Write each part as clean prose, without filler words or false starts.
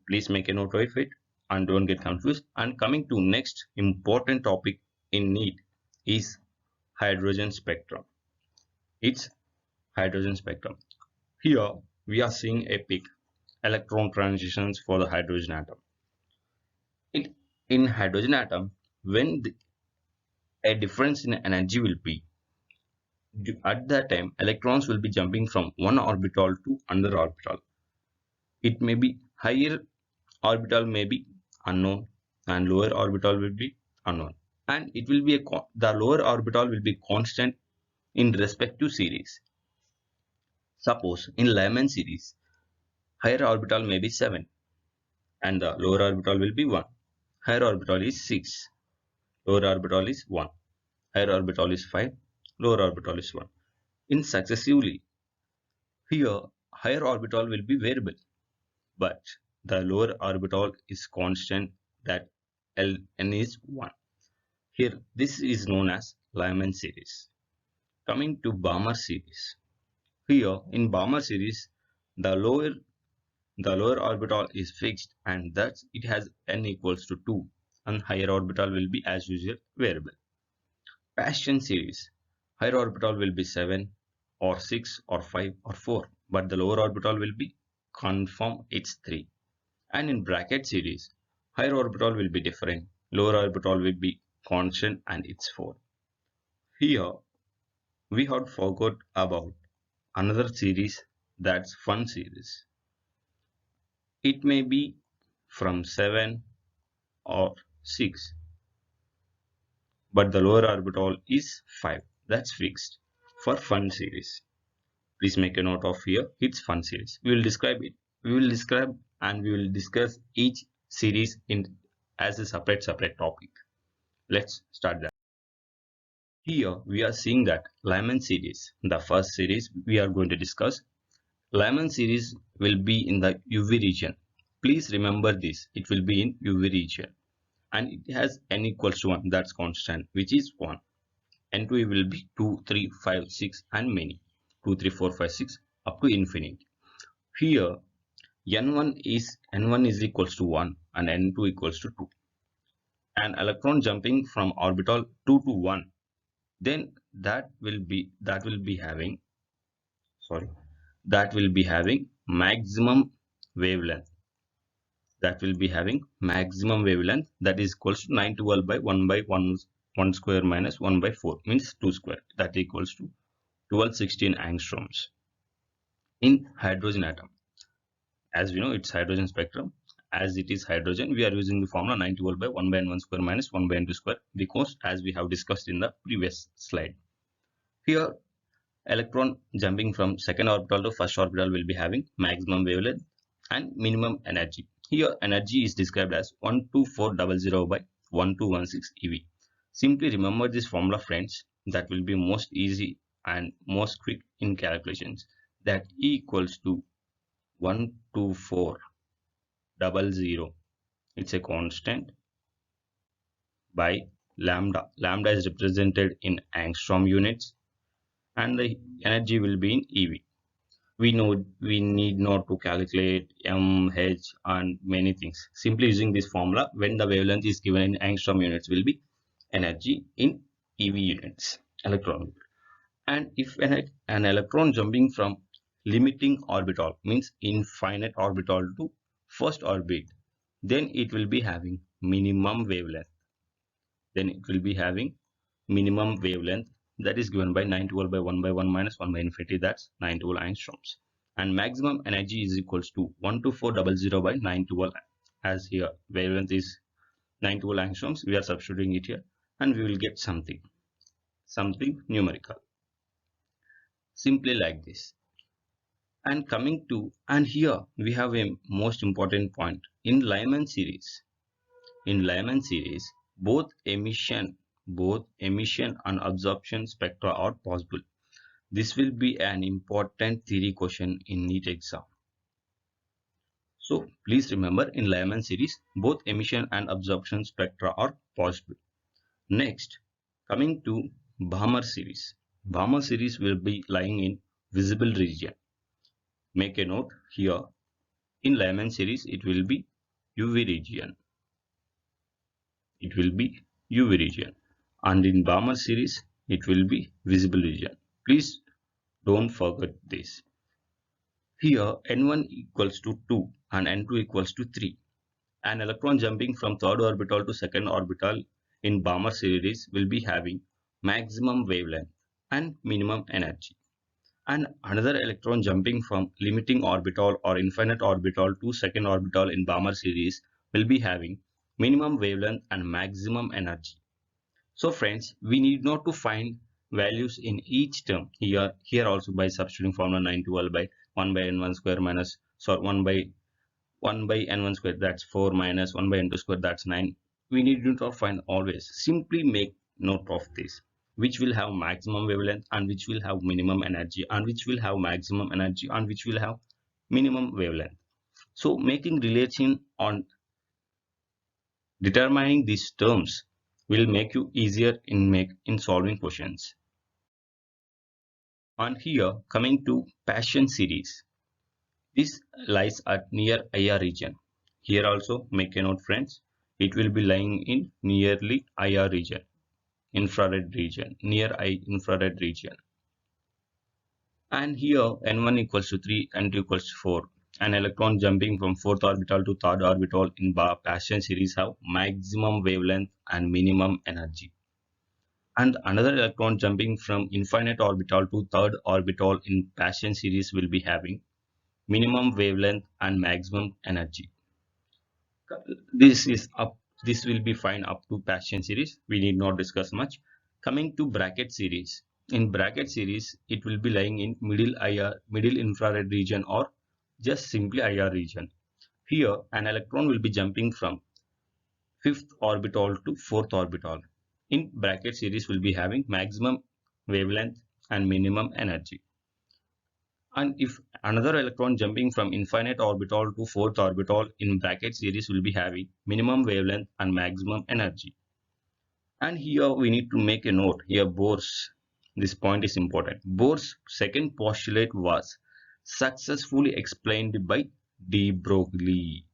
Please make a note of it and don't get confused. And coming to next important topic in NEET is hydrogen spectrum. It's hydrogen spectrum. Here we are seeing a peak electron transitions for the hydrogen atom. In hydrogen atom, when a difference in energy will be, at that time electrons will be jumping from one orbital to another orbital. It may be higher orbital may be unknown and lower orbital will be unknown, and it will be the lower orbital will be constant in respect to series. Suppose in Lyman series, higher orbital may be 7 and the lower orbital will be 1. Higher orbital is 6, lower orbital is 1. Higher orbital is 5, lower orbital is 1. In successively, here higher orbital will be variable, but the lower orbital is constant, that Ln is 1. Here this is known as Lyman series. Coming to Balmer series. Here in Balmer series, the lower orbital is fixed and thus it has n equals to 2, and higher orbital will be as usual variable. Paschen series, higher orbital will be 7 or 6 or 5 or 4, but the lower orbital will be confirm, it's 3. And in bracket series, higher orbital will be different, lower orbital will be constant, and it's 4. Here we had forgot about another series, that's fun series. It may be from 7 or 6, but the lower orbital is 5, that's fixed for fun series. Please make a note of here, it's fun series. We will describe it. We will describe and we will discuss each series as a separate topic. Let's start that. Here we are seeing that Lyman series, the first series we are going to discuss. Lyman series will be in the UV region. Please remember this, it will be in UV region and it has n equals to 1, that's constant, which is 1. N2 will be 2, 3, 5, 6 and many. 2, 3, 4, 5, 6 up to infinity. Here N1 is equals to 1 and N2 equals to 2. An electron jumping from orbital 2 to 1, then that will be having maximum wavelength. That is equals to 912 by 1 by 1 square minus 1 by 4 means 2 square, that equals to 1216 angstroms. In hydrogen atom, as we know it's hydrogen spectrum, as it is hydrogen, we are using the formula 912 by 1 by n1 square minus 1 by n2 square, because as we have discussed in the previous slide. Here electron jumping from second orbital to first orbital will be having maximum wavelength and minimum energy. Here energy is described as 12400 by 1216 eV. Simply remember this formula, friends, that will be most easy and most quick in calculations, that E equals to 12400, it's a constant, by lambda. Lambda is represented in angstrom units and the energy will be in eV. We know we need not to calculate m, h and many things. Simply using this formula, when the wavelength is given in angstrom units, will be energy in eV units, electron. And if an electron jumping from limiting orbital, means infinite orbital, to first orbit, then it will be having minimum wavelength. That is given by 912 by 1 by 1 minus 1 by infinity, that's 912 angstroms. And maximum energy is equals to 12400 by 912, as here wavelength is 912 angstroms, we are substituting it here and we will get something numerical, simply like this. And coming to, and here we have a most important point in Lyman series. In Lyman series, both emission and absorption spectra are possible. This will be an important theory question in NEET exam. So please remember, in Lyman series, both emission and absorption spectra are possible. Next, coming to Balmer series. Balmer series will be lying in visible region. Make a note here. In Lyman series, it will be UV region. It will be UV region. And in Balmer series, it will be visible region. Please don't forget this. Here, N1 equals to 2 and N2 equals to 3. An electron jumping from third orbital to second orbital in Balmer series will be having maximum wavelength and minimum energy. And another electron jumping from limiting orbital or infinite orbital to second orbital in Balmer series will be having minimum wavelength and maximum energy. So friends, we need not to find values in each term here also by substituting formula 912 by 1 by n1 square minus 1 by n1 square, that's 4, minus 1 by n2 square, that's 9. We need to find always. Simply make note of this, which will have maximum wavelength and which will have minimum energy and which will have maximum energy and which will have minimum wavelength. So making relation on determining these terms will make you easier in solving questions. And here coming to Paschen series, this lies at near IR region. Here also make a note friends, it will be lying in nearly IR region, infrared region, near infrared region. And here N1 equals to 3, N2 equals to 4. An electron jumping from fourth orbital to third orbital in Paschen series have maximum wavelength and minimum energy. And another electron jumping from infinite orbital to third orbital in Paschen series will be having minimum wavelength and maximum energy. This will be fine up to Paschen series. We need not discuss much. Coming to bracket series. In bracket series, it will be lying in middle infrared region or just simply IR region. Here, an electron will be jumping from fifth orbital to fourth orbital. In bracket series, will be having maximum wavelength and minimum energy. And if another electron jumping from infinite orbital to fourth orbital in bracket series will be having minimum wavelength and maximum energy. And here we need to make a note here. Bohr's, this point is important. Bohr's second postulate was successfully explained by de Broglie.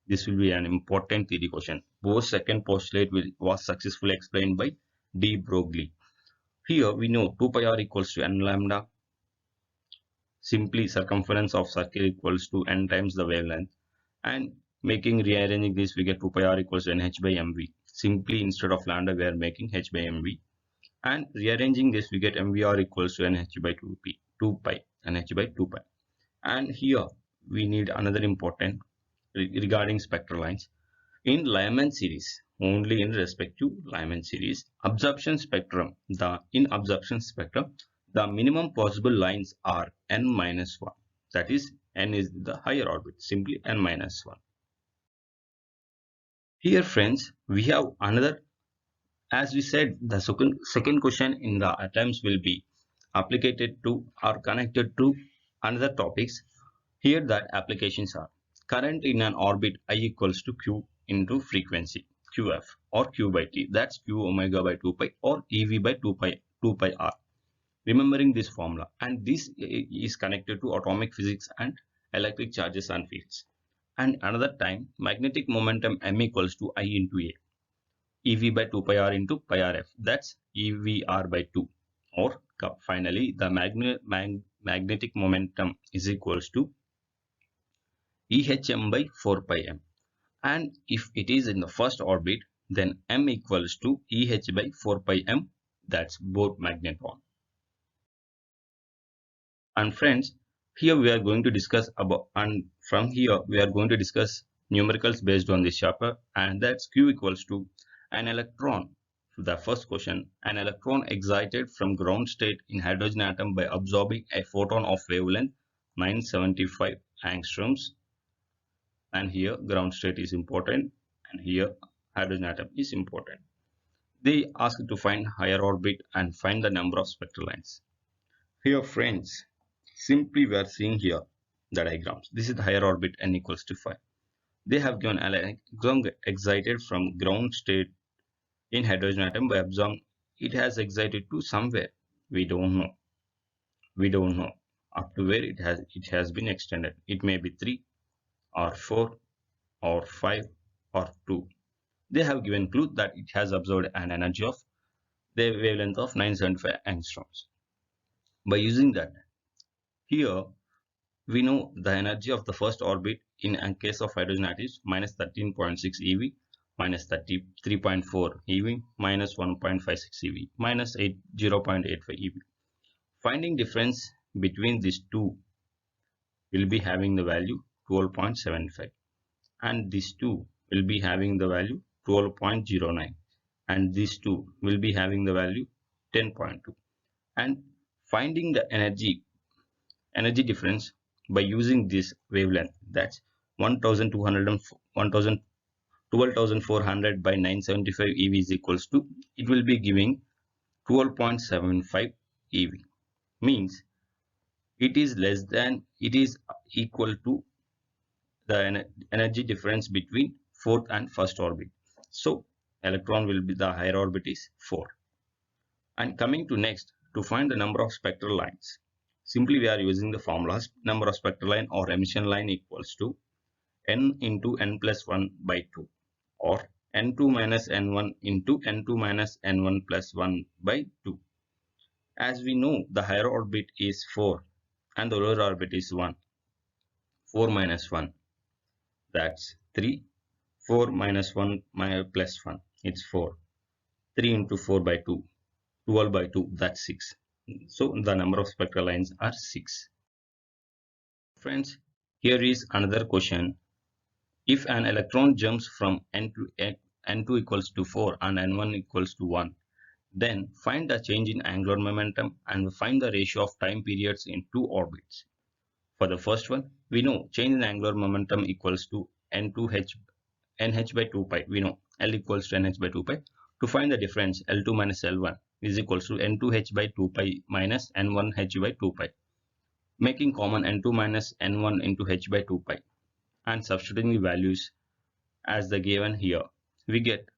This will be an important theory question. Bohr's second postulate was successfully explained by de Broglie. Here we know 2 pi r equals to n lambda. Simply circumference of circle equals to n times the wavelength, and rearranging this we get 2 pi r equals to nh by mv. Simply instead of lambda we are making h by mv, and rearranging this we get mvr equals to nh by 2 pi nh by 2 pi. And here we need another important regarding spectral lines. In Lyman series, only in respect to Lyman series, absorption spectrum, in absorption spectrum, the minimum possible lines are n minus 1. That is, n is the higher orbit, simply n minus 1. Here friends, we have another, as we said, the second question in the attempts will be applied to or connected to another topics. Here that applications are current in an orbit I equals to q into frequency qf or q by t, that's q omega by 2 pi or ev by 2 pi r. Remembering this formula, and this is connected to atomic physics and electric charges and fields. And another time, magnetic momentum m equals to I into a, ev by 2 pi r into pi rf, that's evr by 2. Or finally, the magnetic momentum is equals to ehm by 4 pi m. And if it is in the first orbit, then m equals to eh by 4 pi m, that's both magneton. And friends, here we are going to discuss about, and from here we are going to discuss numericals based on this chapter, and that's q equals to an electron. The first question, an electron excited from ground state in hydrogen atom by absorbing a photon of wavelength 975 angstroms, and here ground state is important and here hydrogen atom is important. They ask to find higher orbit and find the number of spectral lines. Here friends, simply we are seeing here the diagrams. This is the higher orbit n equals to 5. They have given an electron excited from ground state in hydrogen atom by absorbing. It has excited to somewhere. We don't know. We don't know up to where it has been extended. It may be 3 or 4 or 5 or 2. They have given clue that it has observed an energy of the wavelength of 975 angstroms. By using that, here we know the energy of the first orbit in a case of hydrogen atoms minus 13.6 eV, minus 33.4 eV, minus 1.56 eV, minus 0.85 eV. Finding difference between these two will be having the value 12.75, and these two will be having the value 12.09, and these two will be having the value 10.2. And finding the energy difference by using this wavelength, that's 12,400 by 975 ev is equals to, it will be giving 12.75 ev, means it is equal to the energy difference between fourth and first orbit. So electron will be, the higher orbit is 4. And coming to next, to find the number of spectral lines, simply we are using the formulas. Number of spectral line or emission line equals to n into n plus 1 by 2, or n2 minus n1 into n2 minus n1 plus 1 by 2. As we know, the higher orbit is 4 and the lower orbit is 1. 4 minus 1, that's 3. 4 minus 1 plus 1, it's 4. 3 into 4 by 2, 12 by 2, that's 6. So the number of spectral lines are 6. Friends, here is another question. If an electron jumps from n2 equals to 4 and n1 equals to 1, then find the change in angular momentum and find the ratio of time periods in two orbits. For the first one, we know change in angular momentum equals to nh by 2 pi. We know L equals to nh by 2 pi. To find the difference, L2 minus L1 is equals to n2h by 2 pi minus n1h by 2 pi. Making common n2 minus n1 into h by 2 pi and substituting the values as the given here, we get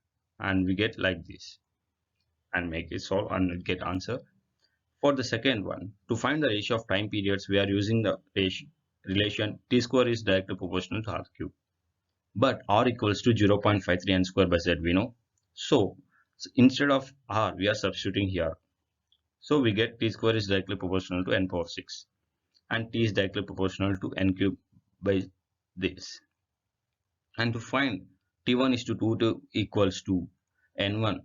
like this, and make it solve and get answer. For the second one, to find the ratio of time periods, we are using the relation t square is directly proportional to r cube, but r equals to 0.53 n square by z, we know. So instead of r, we are substituting here. So we get t square is directly proportional to n power 6, and t is directly proportional to n cube by this. And to find t1 is to 2 equals to n1.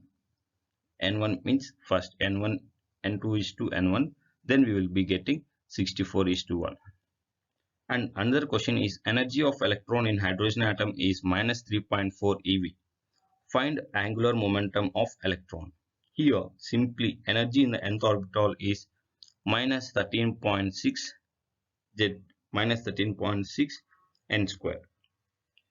n1 means first n1, n2 is to n1, then we will be getting 64 is to 1. And another question is, energy of electron in hydrogen atom is minus 3.4 ev. Find angular momentum of electron. Here simply energy in the nth orbital is minus 13.6 z, minus 13.6 n square,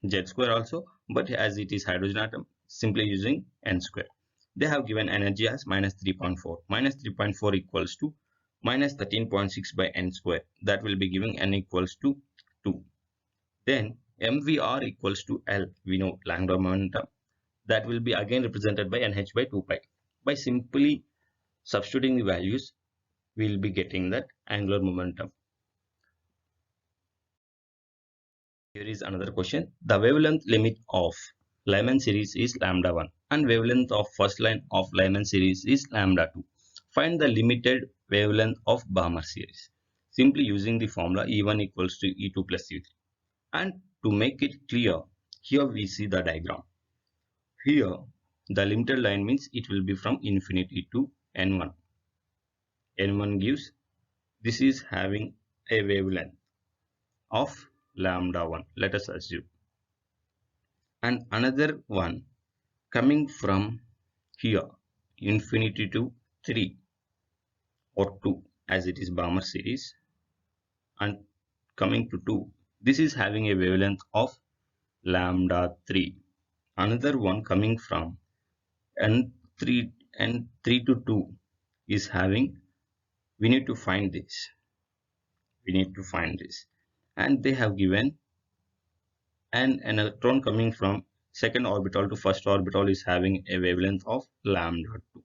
z square also, but as it is hydrogen atom, simply using n square. They have given energy as minus 3.4. Minus 3.4 equals to minus 13.6 by n square. That will be giving n equals to 2. Then mvr equals to L. We know angular momentum. That will be again represented by nh by 2 pi. By simply substituting the values, we will be getting that angular momentum. Here is another question. The wavelength limit of Lyman series is lambda 1 and wavelength of first line of Lyman series is lambda 2. Find the limited wavelength of Balmer series. Simply using the formula E1 equals to E2 plus E3. And to make it clear, here we see the diagram. Here the limited line means it will be from infinity to N1. N1 gives, this is having a wavelength of lambda 1, let us assume. And another one coming from here infinity to 3 or 2, as it is Balmer series, and coming to 2, this is having a wavelength of lambda 3. Another one coming from n3 to 2 is having, we need to find this, and they have given an electron coming from second orbital to first orbital is having a wavelength of lambda 2.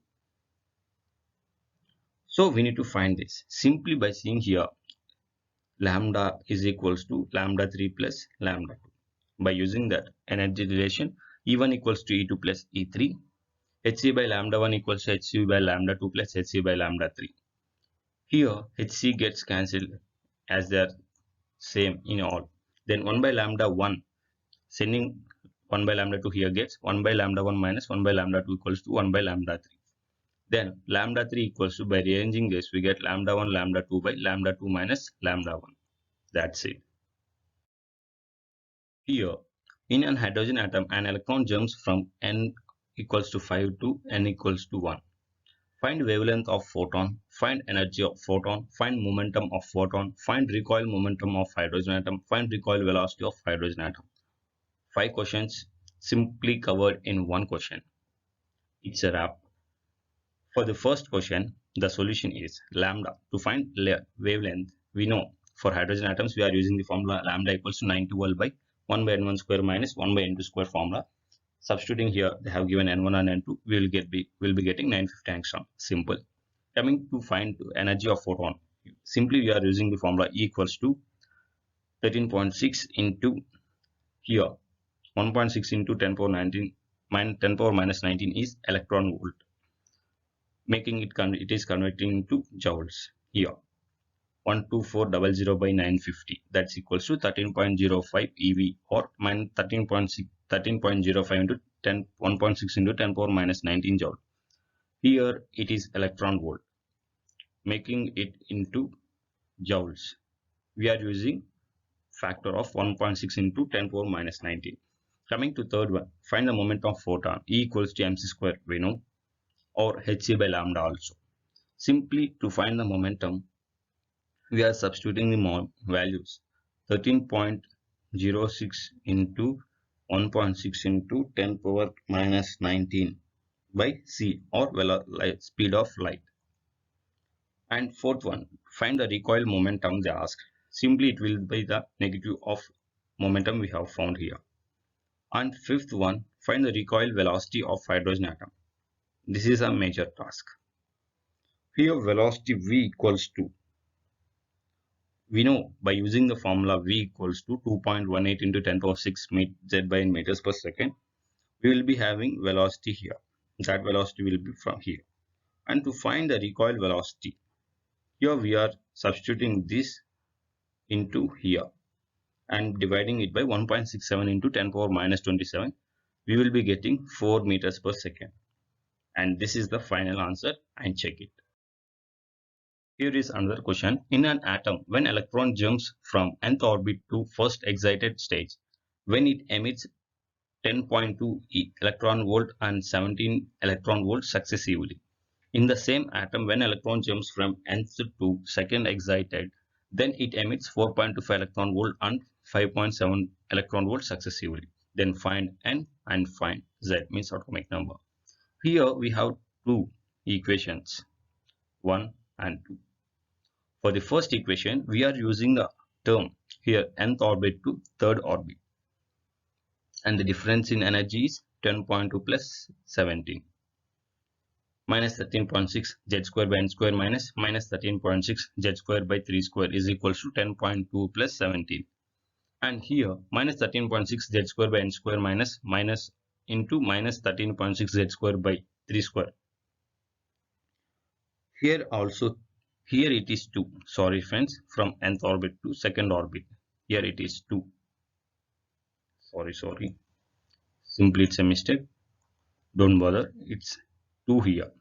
So we need to find this simply by seeing here lambda is equals to lambda 3 plus lambda 2. by using that energy relation, E1 equals to E2 plus E3, Hc by lambda 1 equals to Hc by lambda 2 plus Hc by lambda 3. Here Hc gets cancelled as they are same in all. Then 1 by lambda 1, sending 1 by lambda 2 here gets 1 by lambda 1 minus 1 by lambda 2 equals to 1 by lambda 3. Then lambda 3 equals to, by rearranging this, we get lambda 1 lambda 2 by lambda 2 minus lambda 1. That's it. Here, in an hydrogen atom, an electron jumps from n equals to 5 to n equals to 1. Find wavelength of photon, find energy of photon, find momentum of photon, find recoil momentum of hydrogen atom, find recoil velocity of hydrogen atom. 5 questions simply covered in one question. It's a wrap. For the first question, the solution is lambda. To find wavelength, we know for hydrogen atoms we are using the formula lambda equals to 9 to 12 by 1 by n1 square minus 1 by n2 square formula. Substituting here, they have given n1 and n2, we will be getting 950 angstrom. Simple. Coming to find energy of photon, simply we are using the formula E equals to 13.6 into here 1.6 into 10 power 19 minus 10 power minus 19 is electron volt, making it is converting into joules. Here 12400 by 950, that's equals to 13.05 eV or minus 13.05 into 1.6 into 10 power minus 19 joule. Here it is electron volt, making it into joules. We are using factor of 1.6 into 10 power minus 19. Coming to third one, find the moment of photon. E equals to mc square, we know, or hc by lambda also. Simply to find the momentum, we are substituting the values 13.06 into 1.6 into 10 power minus 19 by c, or speed of light. And fourth one, find the recoil momentum they asked. Simply it will be the negative of momentum we have found here. And fifth one, find the recoil velocity of hydrogen atom. This is a major task. Here velocity v equals to, we know by using the formula v equals to 2.18 into 10 power 6 z by n meters per second, we will be having velocity here. That velocity will be from here. And to find the recoil velocity, here we are substituting this into here and dividing it by 1.67 into 10 power minus 27. We will be getting 4 meters per second. And this is the final answer, and check it. Here is another question. In an atom, when electron jumps from nth orbit to first excited stage, when it emits 10.2 electron volt and 17 electron volt successively. In the same atom, when electron jumps from nth to second excited, then it emits 4.25 electron volt and 5.7 electron volt successively. Then find n and find z, means atomic number. Here we have two equations, 1 and 2. For the first equation, we are using the term here nth orbit to third orbit, and the difference in energy is 10.2 plus 17 minus 13.6 z square by n square minus 13.6 z square by 3 square is equals to 10.2 plus 17. And here minus 13.6 z square by n square minus into minus 13.6 z square by 3 square. Here also, here it is 2. Sorry friends, from nth orbit to second orbit. Here it is 2. Sorry. Simply it's a mistake. Don't bother. It's 2 here.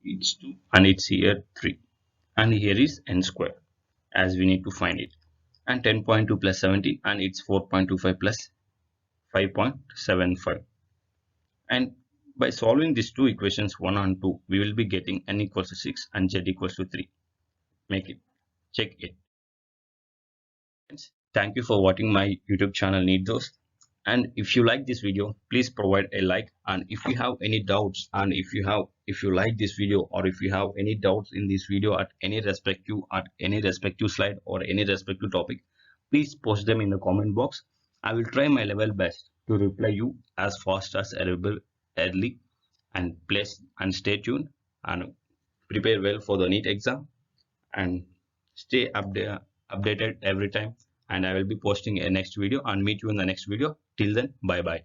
It's 2 and it's here 3. And here is n square, as we need to find it. And 10.2 plus 70, and it's 4.25 plus 5.75. And by solving these two equations 1 and 2, we will be getting n equals to 6 and z equals to 3. Make it. Check it. Thank you for watching my YouTube channel NEET Dost. And if you like this video, please provide a like. And if you have any doubts, and if you like this video, or if you have any doubts in this video at any respective slide or any respective topic, please post them in the comment box. I will try my level best to reply you as fast as available early. And please stay tuned and prepare well for the NEET exam, and stay updated every time. and I will be posting a next video and meet you in the next video. Till then, bye bye.